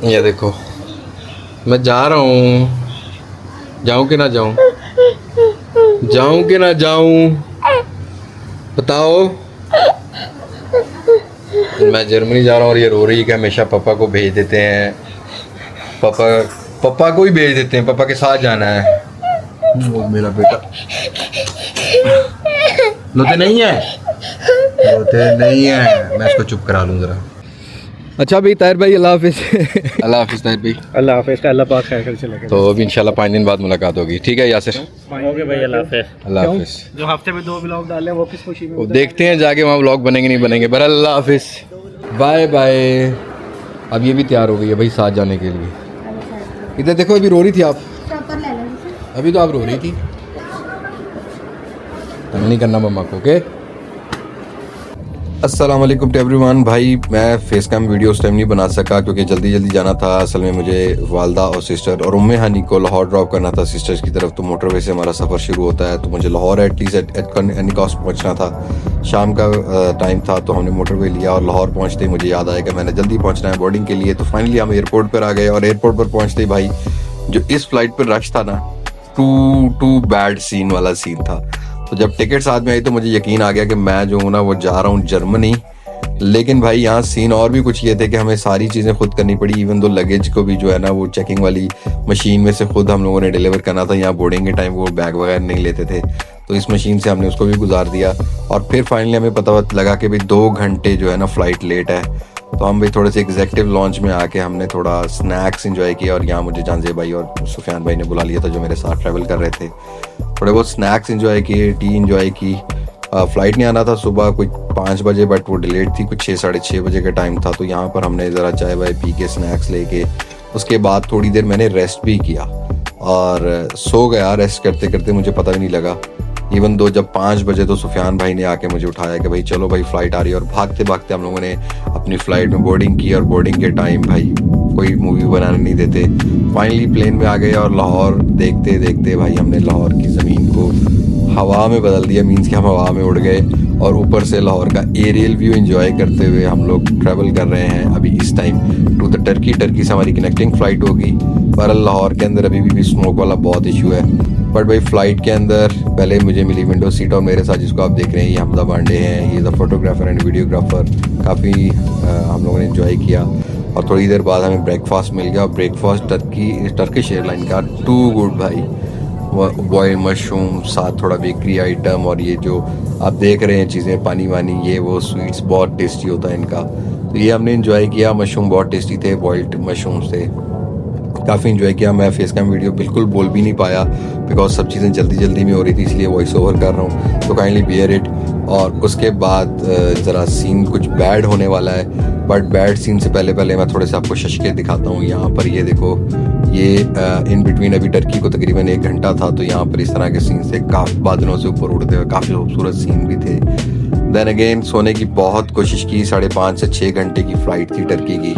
ये देखो, मैं जा रहा हूँ, जाऊँ कि ना जाऊँ, जाऊँ कि ना जाऊँ, बताओ। मैं जर्मनी जा रहा हूँ और ये रो रही है कि हमेशा पापा को भेज देते हैं, पापा पापा को ही भेज देते हैं, पापा के साथ जाना है। वो मेरा बेटा लोते नहीं है, लोते नहीं है। मैं इसको चुप करा लूँ ज़रा। अच्छा भाई ताहिर भाई, अल्लाह हाफिज़। अल्लाह हाफिज़ ताहिर भाई। अल्लाह हाफिज़ का, अल्लाह पाक खैर कर चलेगा। तो अभी इंशाल्लाह 5 दिन बाद मुलाकात होगी, ठीक है यासिर? ओके भाई, अल्लाह हाफिज़। अल्लाह हाफिज़। जो हफ्ते में 2 व्लॉग डाले हैं वो किस खुशी में? वो देखते हैं जाके वहाँ व्लॉग बनेंगे नहीं बनेंगे, पर अल्लाह हाफिज़, बाय बाय। अब ये भी तैयार हो गई है भाई साथ जाने के लिए। इधर देखो, अभी रो रही थी आप, अभी तो आप रो रही थी। तंग नहीं करना मम्मा को, ओके? अस्सलाम वालेकुम टू एवरीवन। भाई मैं फेस कैम वीडियो उस टाइम नहीं बना सका क्योंकि जल्दी जल्दी जाना था। असल में मुझे वालदा और सिस्टर और उम्मे हानी को लाहौर ड्रॉप करना था सिस्टर्स की तरफ, तो मोटरवे से हमारा सफ़र शुरू होता है। तो मुझे Lahore at least at any cost पहुंचना था। शाम का टाइम था तो हमने मोटरवे लिया और लाहौर पहुंचते ही मुझे याद आया कि मैंने जल्दी पहुंचना है बोर्डिंग के लिए। तो फाइनली हम एयरपोर्ट पर आ गए और एयरपोर्ट पर पहुँचते ही भाई जो इस फ्लाइट पर रश था ना, टू बैड सीन वाला सीन था। तो जब टिकट्स हाथ में आई तो मुझे यकीन आ गया कि मैं जो हूँ ना वो जा रहा हूँ जर्मनी। लेकिन भाई यहाँ सीन और भी कुछ ये थे कि हमें सारी चीज़ें खुद करनी पड़ी। इवन दो लगेज को भी जो है ना वो चेकिंग वाली मशीन में से खुद हम लोगों ने डिलीवर करना था। यहाँ बोर्डिंग के टाइम वो बैग वगैरह नहीं लेते थे, तो इस मशीन से हमने उसको भी गुजार दिया। और फिर फाइनली हमें पता लगा कि भाई 2 घंटे जो है ना फ़्लाइट लेट है। तो हम भाई थोड़े से एग्जेक्टिव लॉन्च में आके हमने थोड़ा स्नैक्स एंजॉय किया और यहाँ मुझे जानजे भाई और सुफियान भाई ने बुला लिया था जो मेरे साथ ट्रैवल कर रहे थे। थोड़े बहुत स्नैक्स एंजॉय किए, टी एंजॉय की। फ़्लाइट नहीं आना था सुबह कुछ 5 बजे, बट वो डिलेट थी, कुछ 6 साढ़े 6 बजे का टाइम था। तो यहाँ पर हमने ज़रा चाय वाय पी के स्नैक्स लेके उसके बाद थोड़ी देर मैंने रेस्ट भी किया और सो गया। रेस्ट करते करते मुझे पता भी नहीं लगा। इवन दो जब 5 बजे तो सुफियान भाई ने आके मुझे उठाया कि भाई चलो भाई फ़्लाइट आ रही है, और भागते भागते हम लोगों ने अपनी फ़्लाइट में बोर्डिंग की। और बोर्डिंग के टाइम भाई कोई मूवी बनाने नहीं देते। फाइनली प्लेन में आ गए और लाहौर देखते देखते भाई हमने लाहौर की ज़मीन को हवा में बदल दिया। मीन्स कि हम हवा में उड़ गए और ऊपर से लाहौर का एरियल व्यू एंजॉय करते हुए हम लोग ट्रैवल कर रहे हैं अभी इस time to the Turkey. Turkey से हमारी कनेक्टिंग फ़्लाइट होगी, पर लाहौर के अंदर अभी भी स्मोक वाला बहुत इशू है। बट भाई फ़्लाइट के अंदर पहले मुझे मिली विंडो सीट और मेरे साथ जिसको आप देख रहे हैं ये हमजा पांडे हैं, ये द फोटोग्राफर एंड वीडियोग्राफर। काफ़ी हम लोगों ने एंजॉय किया और थोड़ी देर बाद हमें ब्रेकफास्ट मिल गया। ब्रेकफास्ट टर्किश एयरलाइन का टू गुड भाई, बॉयल मशरूम साथ थोड़ा बेकरी आइटम और ये जो आप देख रहे हैं चीज़ें पानी वानी ये वो स्वीट्स बहुत टेस्टी होता है इनका। तो ये हमने एंजॉय किया। मशरूम बहुत टेस्टी थे, बॉइल्ड मशरूम से काफ़ी इन्जॉय किया। मैं फेस कैम वीडियो बिल्कुल बोल भी नहीं पाया बिकॉज सब चीज़ें जल्दी जल्दी में हो रही थी, इसलिए वॉइस ओवर कर रहा हूँ, तो काइंडली बियर इट। और उसके बाद ज़रा सीन कुछ बैड होने वाला है, बट बैड सीन से पहले मैं थोड़े से आपको शशके दिखाता हूँ। यहाँ पर ये देखो, ये इन बिटवीन अभी टर्की को तकरीबन 1 घंटा था, तो यहाँ पर इस तरह के सीन से काफ़ी बादलों से ऊपर उड़ते हुए काफ़ी खूबसूरत सीन भी थे। देन अगेन सोने की बहुत कोशिश की। 5.5 से 6 घंटे की फ़्लाइट थी टर्की की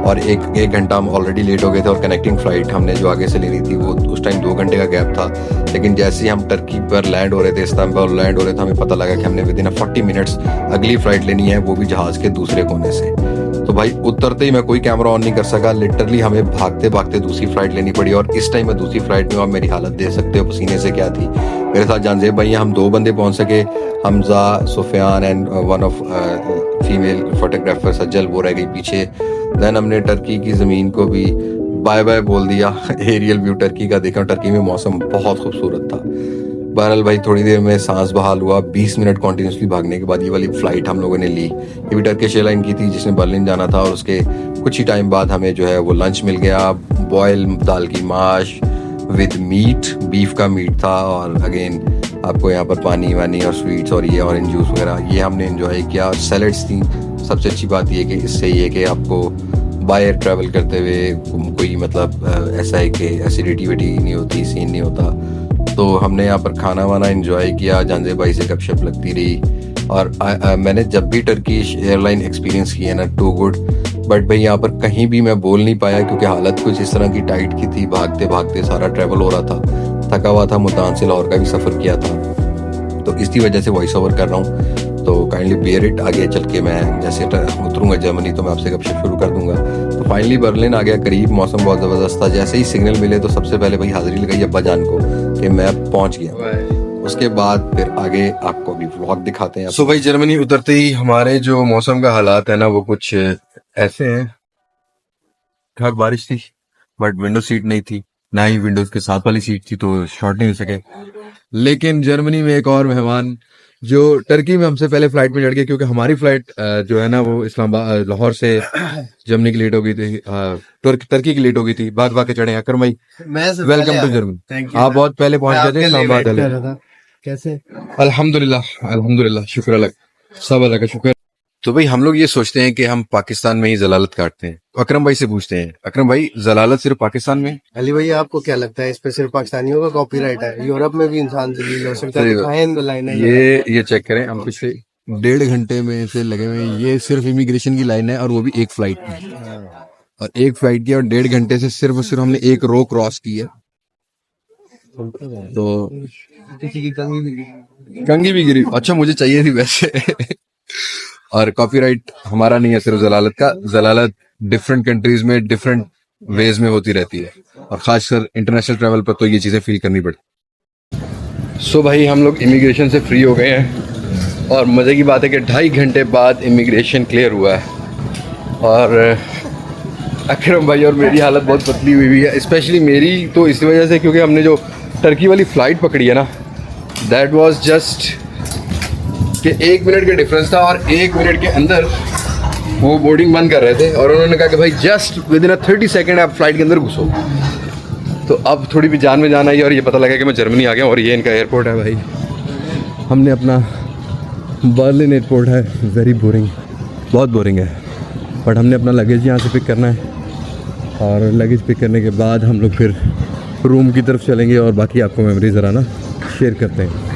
और एक घंटा हम ऑलरेडी लेट हो गए थे। और कनेक्टिंग फ़्लाइट हमने जो आगे से लेनी थी वो उस टाइम 2 घंटे का गैप था। लेकिन जैसे ही हम टर्की पर लैंड हो रहे थे, इस्तांबुल पर लैंड हो रहे थे, हमें पता लगा कि हमने विदिन 40 मिनट्स अगली फ़्लाइट लेनी है, वो भी जहाज़ के दूसरे कोने से। तो भाई उतरते ही मैं कोई कैमरा ऑन नहीं कर सका, लिटरली हमें भागते भागते दूसरी फ़्लाइट लेनी पड़ी। और इस टाइम मैं दूसरी फ़्लाइट में, और मेरी हालत देख सकते हो पसीने से क्या थी। मेरे साथ जानजेब भाई, हम 2 बंदे पहुंच सके, Hamza, Sufiyan and one of female photographer Sajjal, वो रह गई पीछे। देन हमने टर्की की ज़मीन को भी बाय बाय बोल दिया। एरियल व्यू टर्की का देखा, टर्की में मौसम बहुत खूबसूरत था। बहरहाल भाई थोड़ी देर में सांस बहाल हुआ। 20 मिनट कॉन्टीन्यूसली भागने के बाद ये वाली फ़्लाइट हम लोगों ने ली। ये भी टर्किश एयरलाइन की थी जिसने बर्लिन जाना था। और उसके कुछ ही टाइम बाद हमें जो है वो लंच मिल गया, बॉयल दाल की माश विद मीट, बीफ का मीट था। और अगेन आपको यहाँ पर पानी वानी और स्वीट्स और ये ऑरेंज जूस वगैरह ये हमने एंजॉय किया। सैलड्स थी। सबसे अच्छी बात ये कि इससे ये कि आपको बाय एयर ट्रैवल करते हुए कोई मतलब ऐसा है कि एसिडिटी वेटी नहीं होती, सीन नहीं होता। तो हमने यहाँ पर खाना वाना एंजॉय किया, जानजे भाई से गपशप लगती रही। और मैंने जब भी टर्किश एयरलाइन एक्सपीरियंस किया ना, टू गुड। बट भाई यहाँ पर कहीं भी मैं बोल नहीं पाया क्योंकि हालत कुछ इस तरह की टाइट की थी। भागते भागते सारा ट्रैवल हो रहा था, थका हुआ था, मुल्तान से लाहौर का भी सफ़र किया था, तो इसकी वजह से वॉइस ओवर कर रहा हूँ। तो काइंडली बेयर इट। आगे चल के मैं जैसे उतरूँगा जर्मनी तो मैं आपसे गपशप शुरू कर दूँगा। तो तो फाइनली बर्लिन आ गया करीब, मौसम बहुत ज़बरदस्त था। जैसे ही सिग्नल मिले तो सबसे पहले भाई हाजिरी लगाई अब्बा जान को कि मैं पहुंच गया। उसके बाद फिर आगे आपको अभी व्लॉग दिखाते हैं। सो भाई जर्मनी उतरते ही हमारे जो मौसम का हालात है ना वो कुछ ऐसे हैं। ठीक बारिश थी बट विंडो सीट नहीं थी, ना ही विंडोज के साथ वाली सीट थी, तो शॉर्ट नहीं हो सके। लेकिन जर्मनी में एक और मेहमान जो टर्की में हमसे पहले फ्लाइट में चढ़ गए, क्योंकि हमारी फ्लाइट जो है ना वो इस्लामाबाद लाहौर से जर्मनी की लेट हो गई थी, टर्की की लेट हो गई थी। बाद बाकी चढ़े अकरम भाई, वेलकम टू जर्मनी। आप बहुत पहले पहुंच गए थे इस्लामाबाद। कैसे? अल्हम्दुलिल्लाह अल्हम्दुलिल्लाह, शुक्र अल्लाह, सब अल्लाह का शुक्र। तो भाई हम लोग ये सोचते हैं कि हम पाकिस्तान में ही जलालत काटते हैं। अकरम भाई से पूछते हैं, अकरम भाई जलालत सिर्फ पाकिस्तान में? अली भैया आपको क्या लगता है इस पे सिर्फ पाकिस्तानियों का कॉपीराइट है? यूरोप में भी इंसान जलील हो सकता है। दिखाएं इन दो लाइनें। ये चेक करें, हम पिछले 1.5 घंटे में से लगे हुए हैं। ये सिर्फ इमिग्रेशन की लाइन है और वो भी एक फ्लाइट की, और एक फ्लाइट की, और 1.5 घंटे से सिर्फ और सिर्फ हमने एक रो क्रॉस की है। तो किसी की कंघी भी गिरी, अच्छा मुझे चाहिए थी वैसे। और कॉपीराइट हमारा नहीं है, सिर्फ जलालत का। जलालत डिफरेंट कंट्रीज में डिफरेंट वेज में होती रहती है, और खासकर इंटरनेशनल ट्रैवल पर तो ये चीजें फील करनी पड़ती। सो भाई हम लोग इमिग्रेशन से फ्री हो गए हैं, और मजे की बात है कि 2.5 घंटे बाद इमिग्रेशन क्लियर हुआ है। और अकरम भाई और मेरी हालत बहुत पतली हुई है, स्पेशली मेरी तो इस वजह से क्योंकि हमने जो टर्की वाली फ़्लाइट पकड़ी है ना, दैट वाज जस्ट कि 1 मिनट का डिफरेंस था, और 1 मिनट के अंदर वो बोर्डिंग बंद कर रहे थे, और उन्होंने कहा कि भाई जस्ट विद इन 30 सेकेंड आप फ्लाइट के अंदर घुसो। तो अब थोड़ी भी जान में जान आई, और ये पता लगा कि मैं जर्मनी आ गया, और ये इनका एयरपोर्ट है भाई। हमने अपना बर्लिन एयरपोर्ट है, वेरी बोरिंग, बहुत बोरिंग है, बट हमने अपना लगेज यहाँ से पिक करना है, और लगेज पिक करने के बाद हम लोग फिर रूम की तरफ चलेंगे, और बाकी आपको मेमोरी ज़रा ना शेयर करते हैं।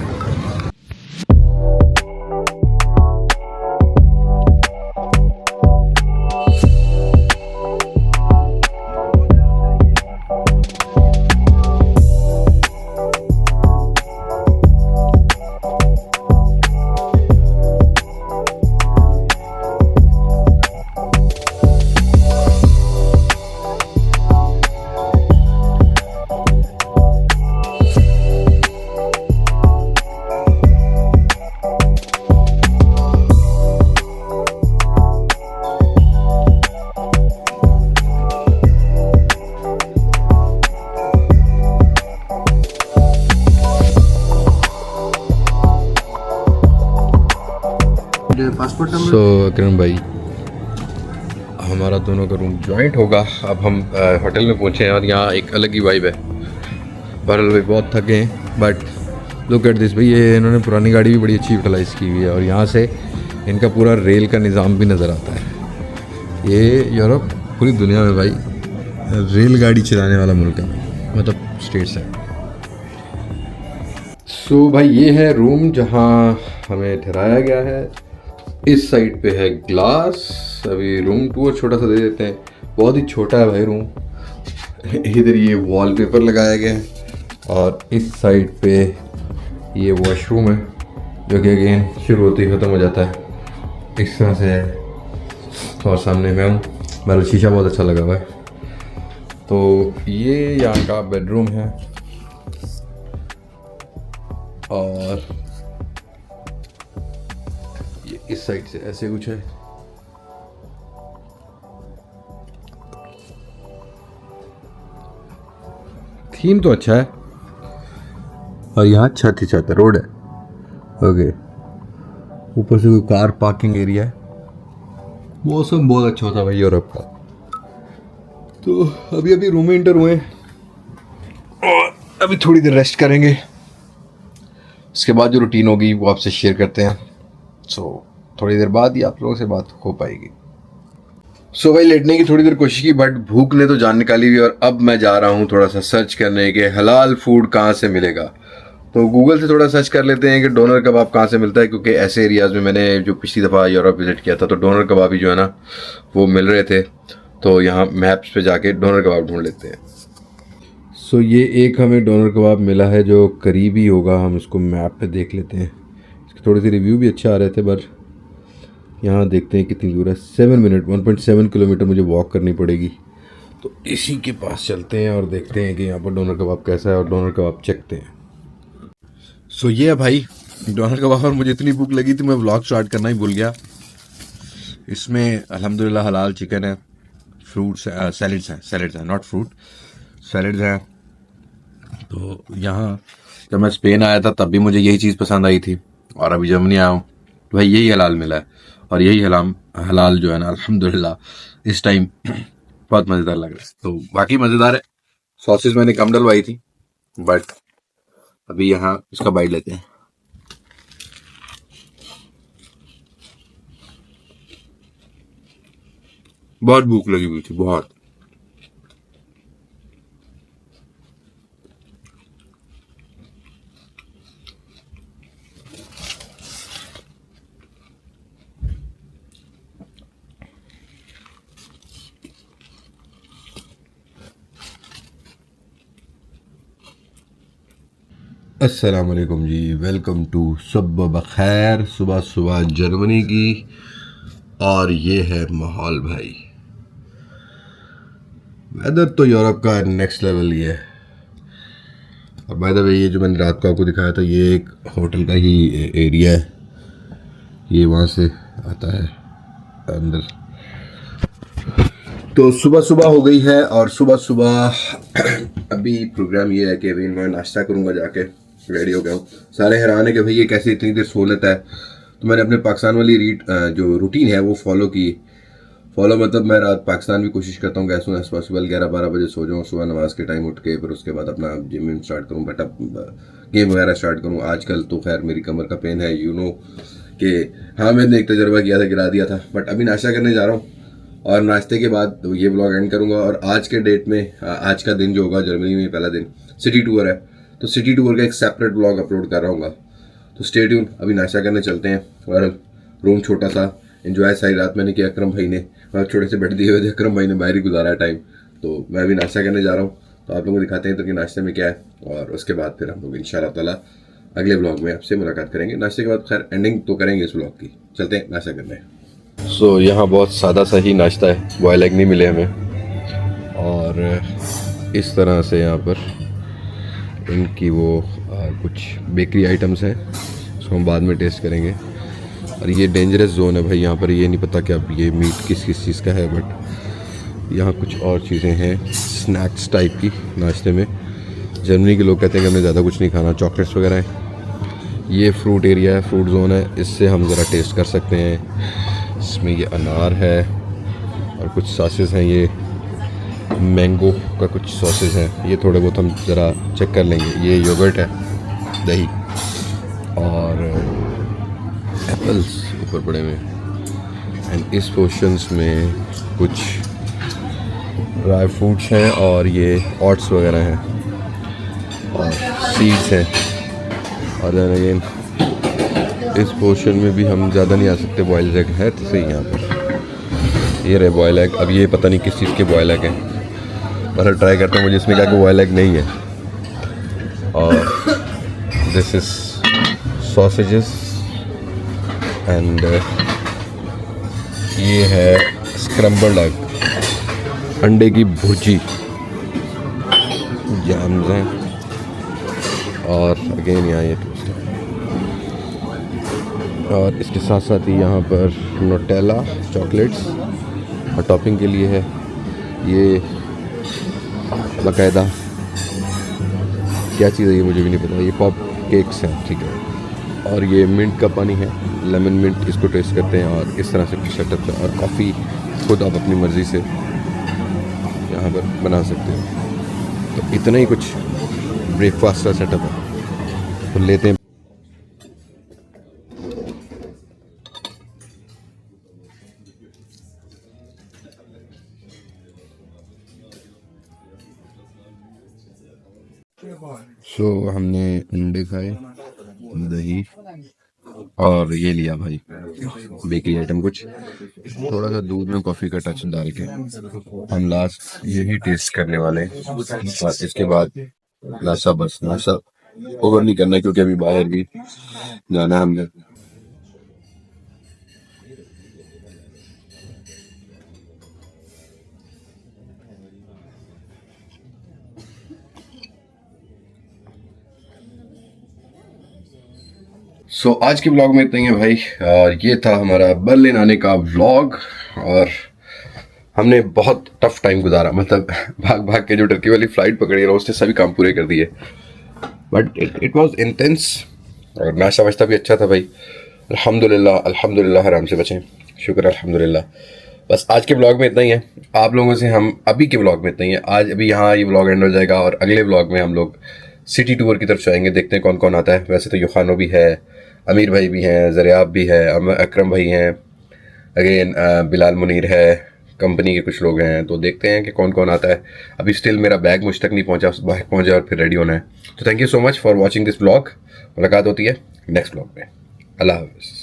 सो अकरम भाई, हमारा दोनों का रूम जॉइंट होगा। अब हम होटल में पहुंचे हैं, और यहाँ एक अलग ही वाइब है। बहरहाल भाई बहुत थके हैं, बट लुक एट दिस भाई, ये इन्होंने पुरानी गाड़ी भी बड़ी अच्छी यूटिलाइज़ की हुई है, और यहाँ से इनका पूरा रेल का निज़ाम भी नज़र आता है। ये यूरोप पूरी दुनिया में भाई रेलगाड़ी चलाने वाला मुल्क है, मतलब स्टेट्स है। सो भाई ये है रूम जहाँ हमें ठहराया गया है। इस साइड पे है ग्लास। अभी रूम टूर छोटा सा दे देते हैं, बहुत ही छोटा है भाई रूम। इधर ये वॉलपेपर लगाया गया है, और इस साइड पे ये वॉशरूम है, जो कि अगेन शुरू होते ही ख़त्म हो जाता है, इस तरह से है। और सामने मैं हूँ, मेरा शीशा बहुत अच्छा लगा हुआ है। तो ये यहाँ का बेडरूम है, और ये इस साइड से ऐसे कुछ है। थीम तो अच्छा है, और यहाँ छत ही छत है, रोड है। ओके, ऊपर से कोई कार पार्किंग एरिया है। मौसम बहुत अच्छा होता है भाई यूरोप का। तो अभी अभी रूम में इंटर हुए हैं, और अभी थोड़ी देर रेस्ट करेंगे। इसके बाद जो रूटीन होगी वो आपसे शेयर करते हैं। सो थोड़ी देर बाद ही आप लोगों से बात हो पाएगी। सो भाई लेटने की थोड़ी देर कोशिश की, बट भूख ने तो जान निकाली हुई, और अब मैं जा रहा हूँ थोड़ा सा सर्च करने के हलाल फूड कहाँ से मिलेगा। तो गूगल से थोड़ा सर्च कर लेते हैं कि डोनर कबाब कहाँ से मिलता है, क्योंकि ऐसे एरियाज़ में मैंने जो पिछली दफ़ा यूरोप विज़िट किया था तो डोनर कबाब ही जो है ना वो मिल रहे थे। तो यहाँ मैप्स पे जाके डोनर कबाब ढूंढ लेते हैं। सो ये एक हमें डोनर कबाब मिला है जो करीबी होगा, हम इसको मैप पे देख लेते हैं। इसके थोड़े से रिव्यू भी अच्छे आ रहे थे, पर यहाँ देखते हैं कितनी दूर है, 7 मिनट, 1.7 किलोमीटर मुझे वॉक करनी पड़ेगी। तो इसी के पास चलते हैं और देखते हैं कि यहाँ पर डोनर कबाब कैसा है और डोनर कबाब चखते हैं। सो ये है भाई डोनर कबाब, और मुझे इतनी भूख लगी थी मैं व्लॉग स्टार्ट करना ही भूल गया। इसमें अल्हम्दुलिल्लाह हलाल चिकन है, फ्रूट्स सैलड्स हैं नॉट फ्रूट, सैलड्स हैं। तो यहाँ जब मैं स्पेन आया था तब भी मुझे यही चीज़ पसंद आई थी, और अभी जर्मनी आया हूँ तो भाई यही हलाल मिला है, और यही हलाल हलाल जो है ना अल्हम्दुलिल्लाह इस टाइम बहुत मज़ेदार लग रहा है। तो बाकी मज़ेदार है। सॉसेस मैंने कम डलवाई थी, बट अभी यहाँ इसका बाइट लेते हैं। बहुत भूख लगी हुई थी, बहुत। अस्सलाम वालेकुम जी, वेलकम टू सुबह बखैर, सुबह सुबह जर्मनी की। और ये है माहौल भाई, वेदर तो यूरोप का नेक्स्ट लेवल ही है। और बाय द वे ये जो मैंने रात को आपको दिखाया था ये एक होटल का ही एरिया है, ये वहाँ से आता है अंदर। तो सुबह सुबह हो गई है, और सुबह सुबह अभी प्रोग्राम ये है कि अभी मैं नाश्ता करूँगा जाके, रेडी हो गया हूँ। सारे हैरान है कि भाई ये कैसे इतनी देर सो लेता है। तो मैंने अपने पाकिस्तान वाली जो रूटीन है वो फॉलो की। फॉलो मतलब मैं रात पाकिस्तान भी कोशिश करता हूँ कि एज सुन एज पॉसिबल 11-12 बजे सो जाऊँ, सुबह नमाज के टाइम उठ के फिर उसके बाद अपना जिम स्टार्ट करूँ, बट अब गेम वगैरह स्टार्ट करूँ। आजकल तो खैर मेरी कमर का पेन है, यू नो कि हाँ मैंने एक तजर्बा किया था, गिरा दिया था, बट अभी नाश्ता करने जा रहा हूँ और नाश्ते के बाद ये ब्लॉग एंड करूँगा। और आज के डेट में आज का दिन जो होगा जर्मनी में पहला दिन सिटी टूर है, तो सिटी टूर का एक सेपरेट ब्लॉग अपलोड कर रहा हूँ। तो स्टे ट्यून, अभी नाश्ता करने चलते हैं। और रूम छोटा सा, एंजॉय सारी रात मैंने किया। अकरम भाई ने छोटे से बेड दिए हुए थे, अकरम भाई ने बाहर ही गुजारा टाइम। तो मैं अभी नाश्ता करने जा रहा हूँ, तो आप लोगों को दिखाते हैं तो कि नाश्ते में क्या है, और उसके बाद फिर हम लोग इंशाल्लाह ताला अगले ब्लॉग में आपसे मुलाकात करेंगे। नाश्ते के बाद खैर एंडिंग तो करेंगे इस ब्लॉग की। चलते हैं नाश्ता करने। सो यहाँ बहुत सादा सा ही नाश्ता है, बॉयल एग नहीं मिले हमें, और इस तरह से यहाँ पर इनकी वो कुछ बेकरी आइटम्स हैं, उसको हम बाद में टेस्ट करेंगे। और ये डेंजरस जोन है भाई, यहाँ पर ये नहीं पता कि अब ये मीट किस किस चीज़ का है, बट यहाँ कुछ और चीज़ें हैं स्नैक्स टाइप की नाश्ते में। जर्मनी के लोग कहते हैं कि हमने ज़्यादा कुछ नहीं खाना, चॉकलेट्स वगैरह है। ये फ्रूट एरिया है, फ्रूट जोन है, इससे हम ज़रा टेस्ट कर सकते हैं। इसमें ये अनार है और कुछ सॉसेस हैं, ये मैंगो का कुछ सॉसेस हैं, ये थोड़े बहुत हम ज़रा चेक कर लेंगे। ये योगर्ट है, दही और एप्पल्स ऊपर पड़े हुए। एंड इस पोर्शंस में कुछ ड्राई फ्रूट्स हैं और ये ओट्स वगैरह हैं और सीड्स हैं। और देन अगेन इस पोर्शन में भी हम ज़्यादा नहीं आ सकते, बॉयल एग है तो सही यहाँ पर। ये रहे बॉयल एग, अब ये पता नहीं किस चीज़ के बॉयल एग हैं, पर ट्राई करता हूँ। मुझे इसमें क्या कि बॉयल एग नहीं है। और दिस इज़ सॉसेजेस एंड ये है स्क्रम्बल्ड एग, अंडे की भुर्जी, जैम्स हैं, और अगेन यहाँ ये टोस्ट है। और इसके साथ साथ ही यहाँ पर नोटेला चॉकलेट्स, और टॉपिंग के लिए है ये बाकायदा क्या चीज़ है ये मुझे भी नहीं पता, ये पॉप केक्स हैं, ठीक है। और ये मिंट का पानी है, लेमन मिंट, इसको टेस्ट करते हैं। और इस तरह से कुछ सेटअप है, और कॉफ़ी खुद आप अपनी मर्ज़ी से यहाँ पर बना सकते हो। तो इतना ही कुछ ब्रेकफास्ट का सेटअप है, तो लेते हैं। सो हमने अंडे खाए, दही, और ये लिया भाई बेकरी आइटम कुछ, थोड़ा सा दूध में कॉफ़ी का टच डाल के। हम लास्ट यही टेस्ट करने वाले हैं, और इसके बाद नाश्ता, बस नाश्ता ओवर नहीं करना क्योंकि अभी बाहर भी जाना है हमने। सो आज के ब्लॉग में इतना ही है भाई, और ये था हमारा बर्लिन आने का व्लॉग। और हमने बहुत टफ टाइम गुजारा, मतलब भाग भाग के जो टर्की वाली फ्लाइट पकड़ी है उसने सभी काम पूरे कर दिए, बट इट वाज इंटेंस। और नाश्ता वाश्ता भी अच्छा था भाई, अल्हम्दुलिल्लाह अल्हम्दुलिल्लाह, आराम से बचें, शुक्र अल्हम्दुलिल्लाह। बस आज के ब्लॉग में इतना ही है, आप लोगों से हम अभी के ब्लॉग में इतना ही है। आज अभी यहाँ ये ब्लॉग एंड हो जाएगा और अगले ब्लॉग में हम लोग सिटी टूर की तरफ जाएंगे, देखते हैं कौन कौन आता है। वैसे तो युखानो भी है, अमीर भाई भी हैं, ज़रियाब भी है, अकरम भाई हैं, अगेन बिलाल मुनीर है, कंपनी के कुछ लोग हैं, तो देखते हैं कि कौन कौन आता है। अभी स्टिल मेरा बैग मुझ तक नहीं पहुंचा, उस बैग पहुंचा और फिर रेडी होना है। तो thank you so much for watching this blog. मुलाकात होती है नेक्स्ट ब्लॉग में। अल्लाह हाफ़िज़।